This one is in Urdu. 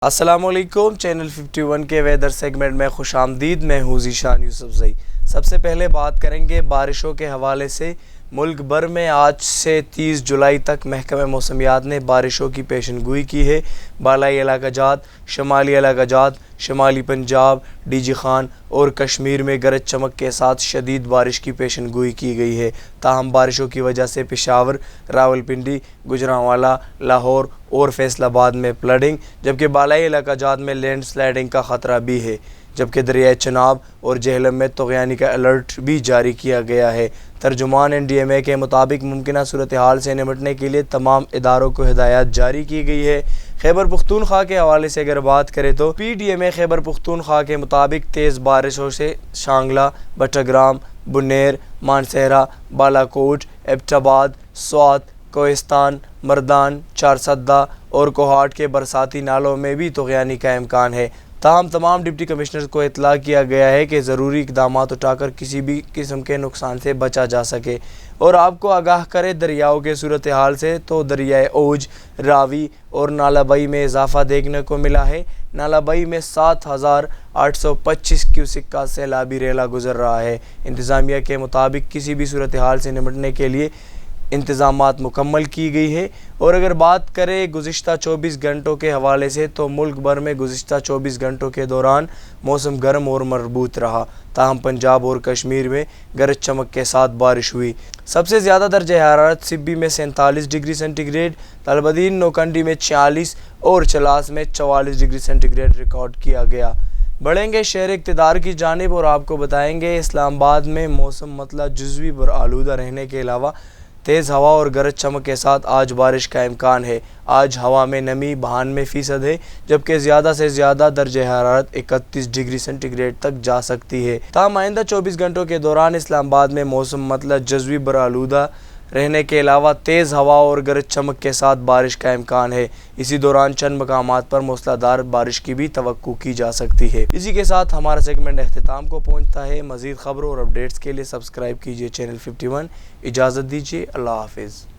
السلام علیکم، چینل 51 کے ویدر سیگمنٹ میں خوش آمدید۔ میں ہوں ذیشان یوسف زئی۔ سب سے پہلے بات کریں گے بارشوں کے حوالے سے۔ ملک بھر میں آج سے 30 جولائی تک محکمہ موسمیات نے بارشوں کی پیشن گوئی کی ہے۔ بالائی علاقہ جات، شمالی علاقہ جات، شمالی پنجاب، ڈی جی خان اور کشمیر میں گرج چمک کے ساتھ شدید بارش کی پیشن گوئی کی گئی ہے۔ تاہم بارشوں کی وجہ سے پشاور، راولپنڈی، گوجرانوالہ، لاہور اور فیصل آباد میں فلڈنگ، جبکہ بالائی علاقہ جات میں لینڈ سلائڈنگ کا خطرہ بھی ہے، جبکہ دریائے چناب اور جہلم میں طغیانی کا الرٹ بھی جاری کیا گیا ہے۔ ترجمان NDMA کے مطابق ممکنہ صورتحال سے نمٹنے کے لیے تمام اداروں کو ہدایات جاری کی گئی ہے۔ خیبر پختونخوا کے حوالے سے اگر بات کریں تو PDMA خیبر پختونخوا کے مطابق تیز بارشوں سے شانگلہ، بٹگرام، بنیر، مانسہرہ، بالاکوٹ، ایبٹ آباد، سوات، کوہستان، مردان، چارسدہ اور کوہاٹ کے برساتی نالوں میں بھی طغیانی کا امکان ہے۔ تاہم تمام ڈپٹی کمشنرز کو اطلاع کیا گیا ہے کہ ضروری اقدامات اٹھا کر کسی بھی قسم کے نقصان سے بچا جا سکے۔ اور آپ کو آگاہ کرے دریاؤں کے صورتحال سے تو دریائے اوج، راوی اور نالہ بئی میں اضافہ دیکھنے کو ملا ہے۔ نالہ بئی میں 7,825 کیوسک کا سیلابی ریلا گزر رہا ہے۔ انتظامیہ کے مطابق کسی بھی صورتحال سے نمٹنے کے لیے انتظامات مکمل کی گئی ہے۔ اور اگر بات کریں گزشتہ 24 گھنٹوں کے حوالے سے تو ملک بھر میں گزشتہ 24 گھنٹوں کے دوران موسم گرم اور مربوط رہا، تاہم پنجاب اور کشمیر میں گرج چمک کے ساتھ بارش ہوئی۔ سب سے زیادہ درجہ حرارت سبی میں 47 ڈگری سینٹی گریڈ، تلبدین نوکنڈی میں 46 اور چلاس میں 44 ڈگری سینٹی گریڈ ریکارڈ کیا گیا۔ بڑھیں گے شہر اقتدار کی جانب اور آپ کو بتائیں گے اسلام آباد میں موسم مطلع جزوی برآلودہ رہنے کے علاوہ تیز ہوا اور گرج چمک کے ساتھ آج بارش کا امکان ہے۔ آج ہوا میں نمی 92% ہے، جبکہ زیادہ سے زیادہ درجہ حرارت 31 ڈگری سینٹی گریڈ تک جا سکتی ہے۔ تاہم آئندہ 24 گھنٹوں کے دوران اسلام آباد میں موسم مطلع جزوی برآلودہ رہنے کے علاوہ تیز ہوا اور گرج چمک کے ساتھ بارش کا امکان ہے۔ اسی دوران چند مقامات پر موسلا دھار بارش کی بھی توقع کی جا سکتی ہے۔ اسی کے ساتھ ہمارا سیگمنٹ اختتام کو پہنچتا ہے۔ مزید خبروں اور اپڈیٹس کے لیے سبسکرائب کیجیے چینل 51۔ اجازت دیجیے، اللہ حافظ۔